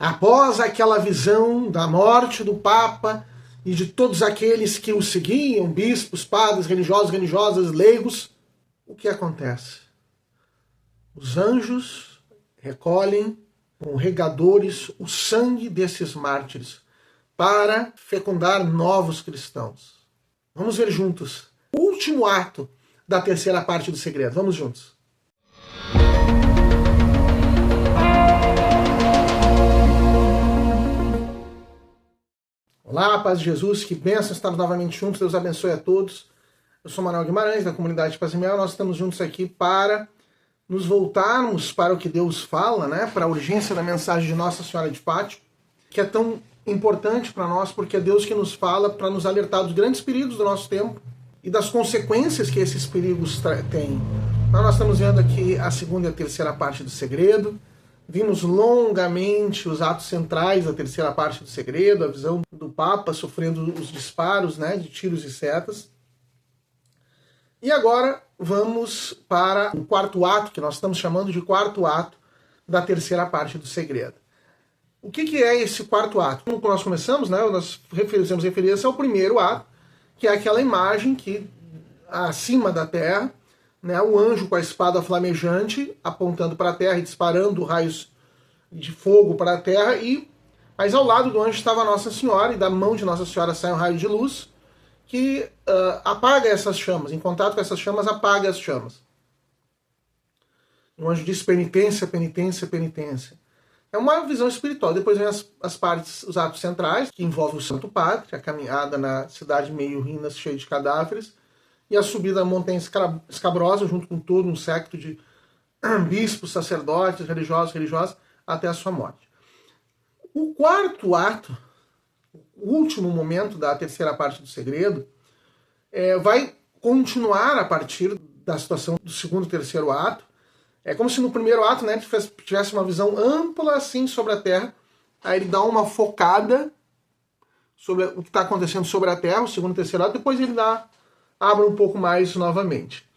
Após aquela visão da morte do Papa e de todos aqueles que o seguiam, bispos, padres, religiosos, religiosas, leigos, o que acontece? Os anjos recolhem com regadores o sangue desses mártires para fecundar novos cristãos. Vamos ver juntos o último ato da terceira parte do segredo. Vamos juntos. Olá, paz de Jesus, que bênção estar novamente juntos, Deus abençoe a todos. Eu sou Manuel Guimarães, da comunidade Paz e Mel, nós estamos juntos aqui para nos voltarmos para o que Deus fala, né? Para a urgência da mensagem de Nossa Senhora de Fátima, que é tão importante para nós, porque é Deus que nos fala para nos alertar dos grandes perigos do nosso tempo e das consequências que esses perigos têm. Então nós estamos vendo aqui a segunda e a terceira parte do segredo. Vimos longamente os atos centrais da terceira parte do segredo, a visão do Papa sofrendo os disparos, né, de tiros e setas. E agora vamos para o quarto ato, que nós estamos chamando de quarto ato da terceira parte do segredo. O que é esse quarto ato? Como nós começamos, né, nós fizemos referência ao primeiro ato, que é aquela imagem que acima da terra, né, o anjo com a espada flamejante apontando para a terra e disparando raios de fogo para a terra, mas ao lado do anjo estava Nossa Senhora, e da mão de Nossa Senhora sai um raio de luz que apaga essas chamas, em contato com essas chamas, apaga as chamas. O anjo diz penitência, penitência, penitência. É uma visão espiritual. Depois vem as partes, os atos centrais, que envolvem o Santo Padre, a caminhada na cidade meio ruínas, cheia de cadáveres, e a subida da montanha escabrosa, junto com todo um séquito de bispos, sacerdotes, religiosas, até a sua morte. O quarto ato, o último momento da terceira parte do segredo, vai continuar a partir da situação do segundo e terceiro ato. É como se no primeiro ato, né, tivesse uma visão ampla assim sobre a Terra, aí ele dá uma focada sobre o que está acontecendo sobre a Terra, o segundo e terceiro ato, depois ele abre um pouco mais novamente,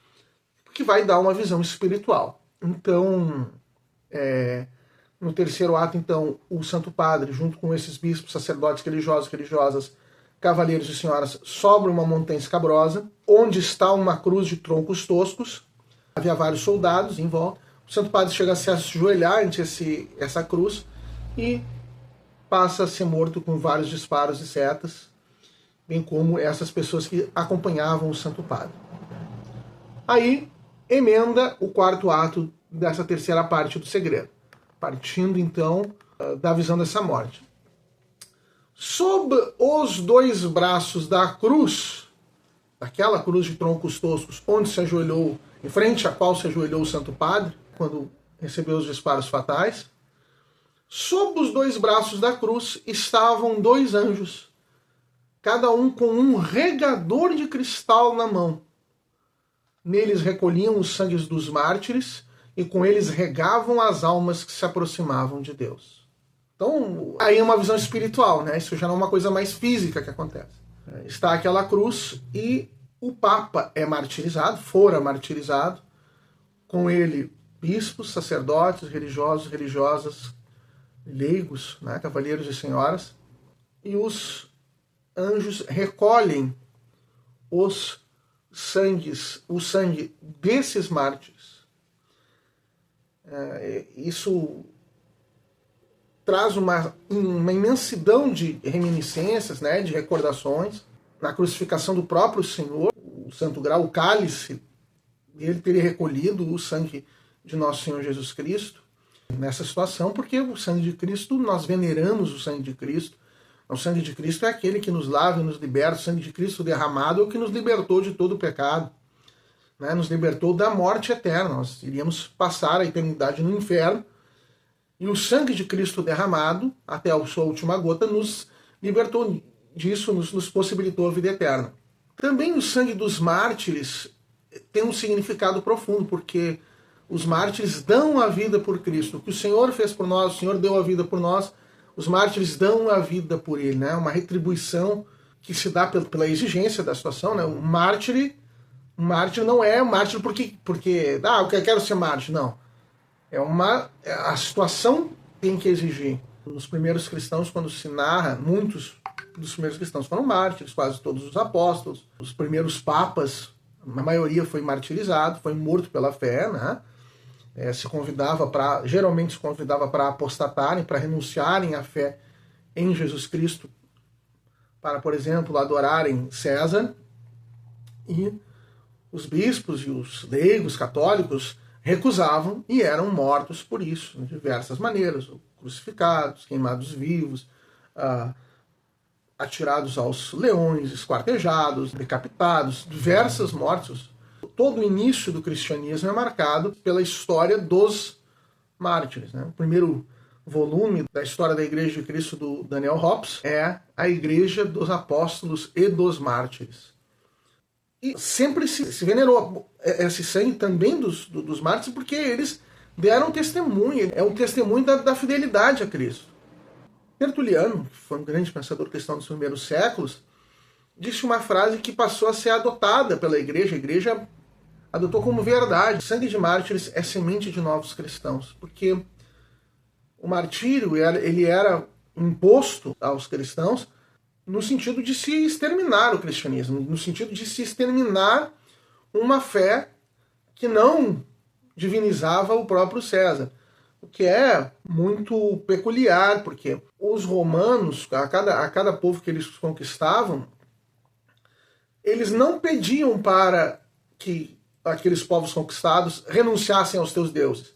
que vai dar uma visão espiritual. Então, no terceiro ato, então, o Santo Padre, junto com esses bispos, sacerdotes, religiosas, cavaleiros e senhoras, sobe uma montanha escabrosa, onde está uma cruz de troncos toscos. Havia vários soldados em volta. O Santo Padre chega a se ajoelhar ante essa cruz e passa a ser morto com vários disparos de setas, bem como essas pessoas que acompanhavam o Santo Padre. Aí emenda o quarto ato dessa terceira parte do segredo, partindo então da visão dessa morte. Sob os dois braços da cruz, aquela cruz de troncos toscos, onde se ajoelhou, em frente à qual se ajoelhou o Santo Padre, quando recebeu os disparos fatais, sob os dois braços da cruz estavam dois anjos, cada um com um regador de cristal na mão. Neles recolhiam os sangues dos mártires e com eles regavam as almas que se aproximavam de Deus. Então, aí é uma visão espiritual, né? Isso já não é uma coisa mais física que acontece. Está aquela cruz e o Papa é martirizado, fora martirizado, com ele bispos, sacerdotes, religiosas, leigos, né? Cavalheiros e senhoras, e os anjos recolhem o sangue desses mártires. Isso traz uma imensidão de reminiscências, né, de recordações. Na crucificação do próprio Senhor, o Santo Grau, o cálice, ele teria recolhido o sangue de Nosso Senhor Jesus Cristo nessa situação, porque o sangue de Cristo, nós veneramos o sangue de Cristo. O sangue de Cristo é aquele que nos lava e nos liberta. O sangue de Cristo derramado é o que nos libertou de todo o pecado, né? Nos libertou da morte eterna. Nós iríamos passar a eternidade no inferno. E o sangue de Cristo derramado, até a sua última gota, nos libertou disso, nos possibilitou a vida eterna. Também o sangue dos mártires tem um significado profundo, porque os mártires dão a vida por Cristo. O que o Senhor fez por nós, o Senhor deu a vida por nós, os mártires dão a vida por ele, né? Uma retribuição que se dá pela exigência da situação, né? Um mártir não é um mártir porque eu quero ser mártir, não. A situação tem que exigir. Nos primeiros cristãos, quando se narra, muitos dos primeiros cristãos foram mártires, quase todos os apóstolos. Os primeiros papas, a maioria foi martirizado, foi morto pela fé, né? Geralmente se convidava para apostatarem, para renunciarem à fé em Jesus Cristo, para, por exemplo, adorarem César. E os bispos e os leigos católicos recusavam e eram mortos por isso, de diversas maneiras, crucificados, queimados vivos, atirados aos leões, esquartejados, decapitados, diversas mortes. Todo o início do cristianismo é marcado pela história dos mártires, né? O primeiro volume da história da Igreja de Cristo, do Daniel Hobbes, é a Igreja dos Apóstolos e dos Mártires. E sempre se venerou esse sangue também dos mártires, porque eles deram testemunho, é um testemunho da fidelidade a Cristo. Tertuliano, que foi um grande pensador cristão dos primeiros séculos, disse uma frase que passou a ser adotada pela Igreja. A Igreja adotou como verdade: o sangue de mártires é semente de novos cristãos, porque o martírio ele era imposto aos cristãos no sentido de se exterminar o cristianismo, no sentido de se exterminar uma fé que não divinizava o próprio César, o que é muito peculiar, porque os romanos, a cada povo que eles conquistavam, eles não pediam para que aqueles povos conquistados renunciassem aos seus deuses.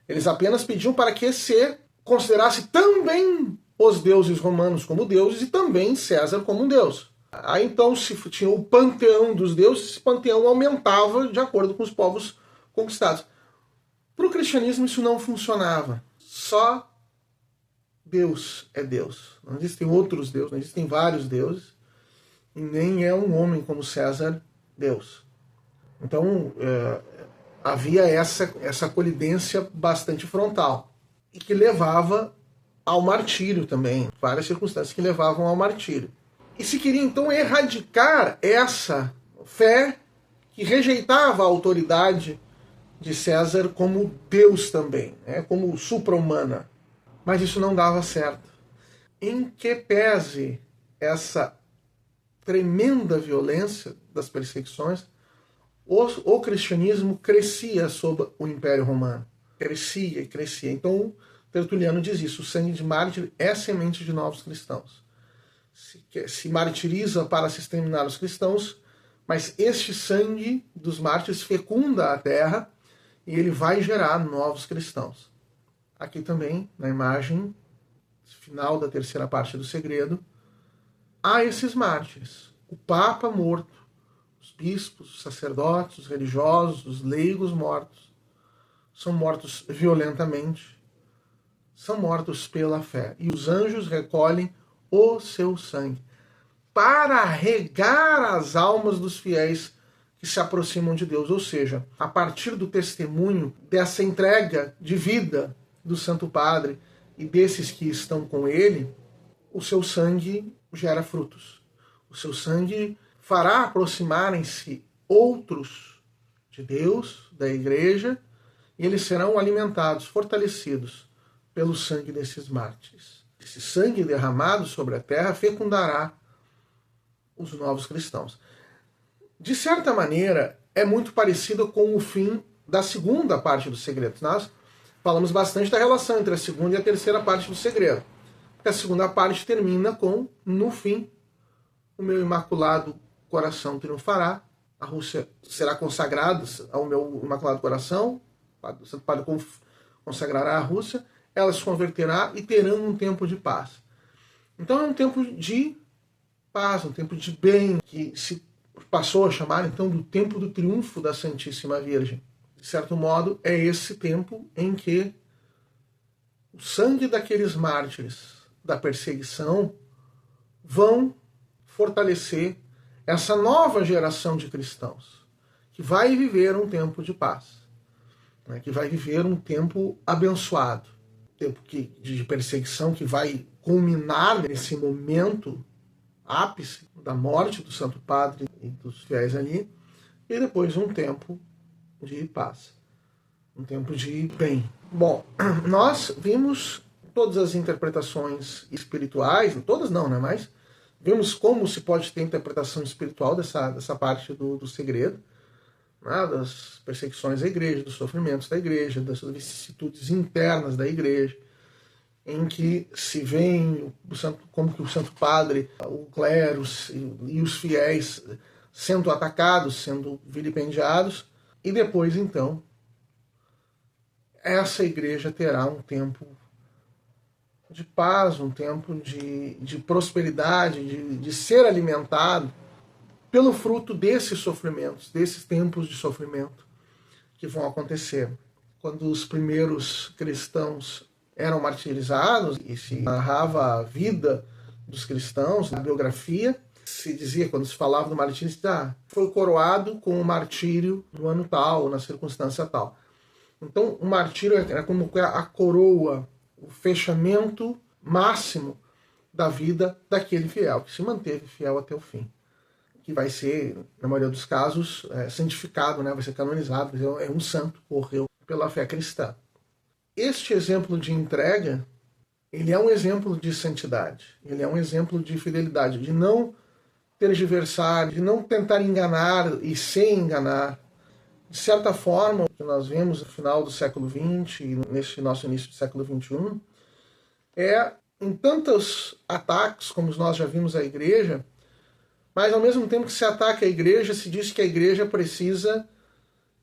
Eles apenas pediam para que se considerasse também os deuses romanos como deuses e também César como um deus. Aí então, se tinha o panteão dos deuses, esse panteão aumentava de acordo com os povos conquistados. Para o cristianismo isso não funcionava. Só Deus é Deus. Não existem outros deuses, não existem vários deuses, e nem é um homem como César Deus. Então havia essa colidência bastante frontal, e que levava ao martírio também, várias circunstâncias que levavam ao martírio. E se queria então erradicar essa fé que rejeitava a autoridade de César como Deus também, né, como supra-humana. Mas isso não dava certo. Em que pese essa tremenda violência das perseguições, o cristianismo crescia sob o Império Romano. Crescia e crescia. Então, Tertuliano diz isso: o sangue de mártir é semente de novos cristãos. Se martiriza para se exterminar os cristãos, mas este sangue dos mártires fecunda a terra e ele vai gerar novos cristãos. Aqui também, na imagem final da terceira parte do segredo, há esses mártires. O Papa morto, os bispos, os sacerdotes, os religiosos, os leigos mortos. São mortos violentamente, são mortos pela fé. E os anjos recolhem o seu sangue para regar as almas dos fiéis que se aproximam de Deus. Ou seja, a partir do testemunho dessa entrega de vida do Santo Padre e desses que estão com ele, o seu sangue gera frutos. O seu sangue fará aproximarem-se outros de Deus, da Igreja, e eles serão alimentados, fortalecidos pelo sangue desses mártires. Esse sangue derramado sobre a terra fecundará os novos cristãos. De certa maneira, é muito parecido com o fim da segunda parte do segredo. Nós falamos bastante da relação entre a segunda e a terceira parte do segredo. A segunda parte termina com: no fim, o meu imaculado coração triunfará, a Rússia será consagrada ao meu imaculado coração, o Santo Padre consagrará a Rússia, ela se converterá e terão um tempo de paz. Então é um tempo de paz, um tempo de bem, que se passou a chamar então do tempo do triunfo da Santíssima Virgem. De certo modo, é esse tempo em que o sangue daqueles mártires da perseguição vão fortalecer essa nova geração de cristãos, que vai viver um tempo de paz, né, que vai viver um tempo abençoado, tempo de perseguição que vai culminar nesse momento ápice da morte do Santo Padre e dos fiéis ali, e depois um tempo de paz, um tempo de bem. Bom, nós vimos todas as interpretações espirituais, todas não, né? Mas vemos como se pode ter interpretação espiritual dessa parte do segredo, né? Das perseguições da igreja, dos sofrimentos da igreja, das vicissitudes internas da igreja, em que se vê como que o Santo Padre, o clero e os fiéis sendo atacados, sendo vilipendiados, e depois, então, essa igreja terá um tempo de paz, um tempo de prosperidade, de ser alimentado pelo fruto desses sofrimentos, desses tempos de sofrimento que vão acontecer. Quando os primeiros cristãos eram martirizados e se narrava a vida dos cristãos, na biografia, se dizia, quando se falava do martírio, foi coroado com o martírio no ano tal, na circunstância tal. Então, o martírio era como a coroa, o fechamento máximo da vida daquele fiel, que se manteve fiel até o fim. Que vai ser, na maioria dos casos, santificado, né? Vai ser canonizado, é um santo, morreu pela fé cristã. Este exemplo de entrega, ele é um exemplo de santidade, ele é um exemplo de fidelidade, de não tergiversar, de não tentar enganar e se enganar. De certa forma, o que nós vemos no final do século XX e nesse nosso início do século XXI é, em tantos ataques como nós já vimos à igreja, mas ao mesmo tempo que se ataca a igreja, se diz que a igreja precisa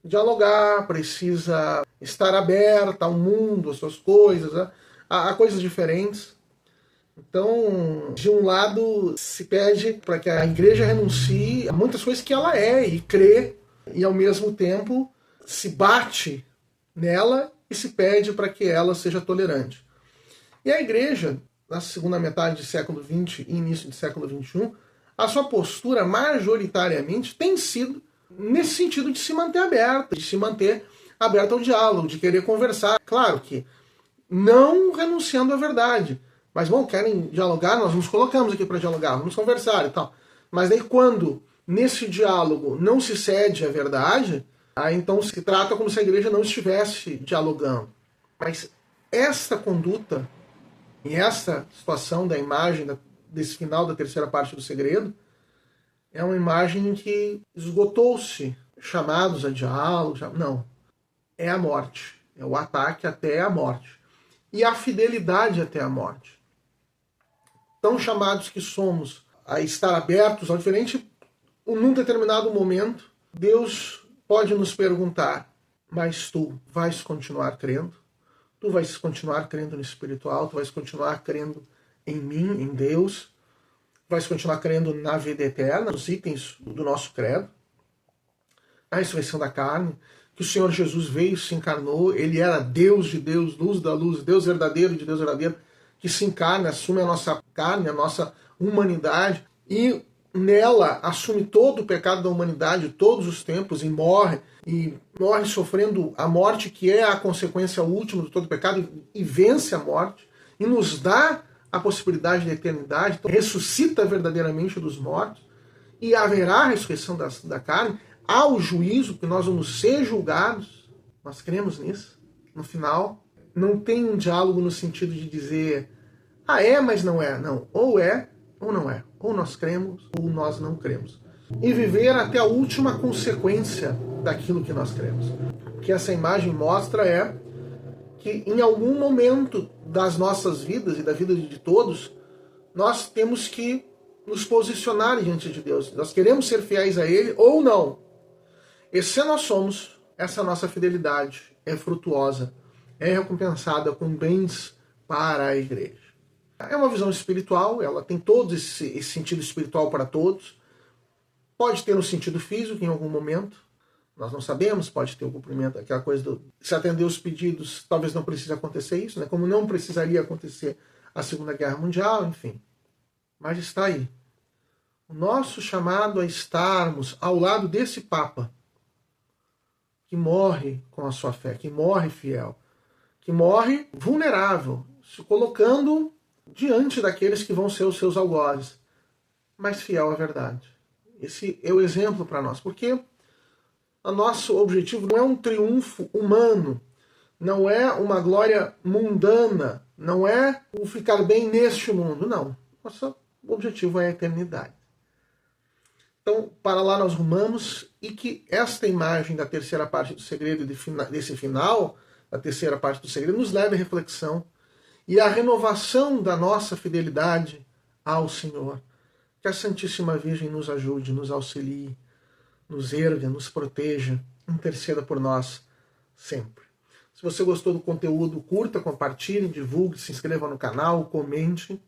dialogar, precisa estar aberta ao mundo, às suas coisas, a coisas diferentes. Então, de um lado, se pede para que a igreja renuncie a muitas coisas que ela é e crê, e ao mesmo tempo se bate nela e se pede para que ela seja tolerante. E a igreja, na segunda metade do século XX e início do século XXI, a sua postura majoritariamente tem sido nesse sentido de se manter aberta, de se manter aberta ao diálogo, de querer conversar. Claro que não renunciando à verdade, mas, bom, querem dialogar, nós nos colocamos aqui para dialogar, vamos conversar e tal. Mas daí quando nesse diálogo não se cede à verdade, aí então se trata como se a igreja não estivesse dialogando. Mas esta conduta e essa situação da imagem desse final da terceira parte do segredo é uma imagem que esgotou-se, chamados a diálogo, não. É a morte, é o ataque até a morte. E a fidelidade até a morte. Tão chamados que somos a estar abertos ao diferente, num determinado momento, Deus pode nos perguntar, mas tu vais continuar crendo? Tu vais continuar crendo no espiritual? Tu vais continuar crendo em mim, em Deus? Vais continuar crendo na vida eterna, nos itens do nosso credo? A ressurreição da carne, que o Senhor Jesus veio, se encarnou, ele era Deus de Deus, luz da luz, Deus verdadeiro de Deus verdadeiro, que se encarna, assume a nossa carne, a nossa humanidade, e nela assume todo o pecado da humanidade, todos os tempos, e morre sofrendo a morte, que é a consequência última de todo o pecado, e vence a morte, e nos dá a possibilidade da eternidade, então ressuscita verdadeiramente dos mortos, e haverá a ressurreição da carne, há o juízo, que nós vamos ser julgados, nós cremos nisso, no final. Não tem um diálogo no sentido de dizer, mas não é. Não, ou é ou não é. Ou nós cremos ou nós não cremos. E viver até a última consequência daquilo que nós cremos. O que essa imagem mostra é que em algum momento das nossas vidas e da vida de todos, nós temos que nos posicionar diante de Deus. Nós queremos ser fiéis a Ele ou não. E se nós somos, essa nossa fidelidade é frutuosa, é recompensada com bens para a igreja. É uma visão espiritual, ela tem todo esse sentido espiritual para todos. Pode ter no sentido físico em algum momento, nós não sabemos, pode ter o cumprimento, aquela coisa se atender os pedidos, talvez não precise acontecer isso, né? Como não precisaria acontecer a Segunda Guerra Mundial, enfim. Mas está aí. O nosso chamado a estarmos ao lado desse Papa, que morre com a sua fé, que morre fiel, que morre vulnerável, se colocando diante daqueles que vão ser os seus algozes, mas fiel à verdade. Esse é o exemplo para nós, porque o nosso objetivo não é um triunfo humano, não é uma glória mundana, Não é o ficar bem neste mundo, não. Nosso objetivo é a eternidade. Então, para lá nós rumamos, e que esta imagem da terceira parte do segredo, desse final, da terceira parte do segredo, nos leve à reflexão e à renovação da nossa fidelidade ao Senhor. Que a Santíssima Virgem nos ajude, nos auxilie, nos erga, nos proteja, interceda por nós sempre. Se você gostou do conteúdo, curta, compartilhe, divulgue, se inscreva no canal, comente.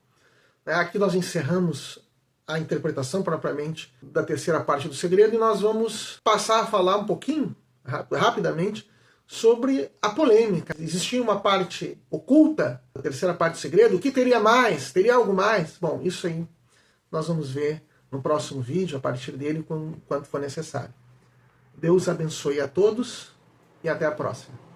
Aqui nós encerramos a interpretação propriamente da terceira parte do segredo e nós vamos passar a falar um pouquinho, rapidamente, sobre a polêmica. Existia uma parte oculta da terceira parte do segredo? O que teria mais? Teria algo mais? Bom, isso aí nós vamos ver no próximo vídeo, a partir dele, quanto for necessário. Deus abençoe a todos e até a próxima.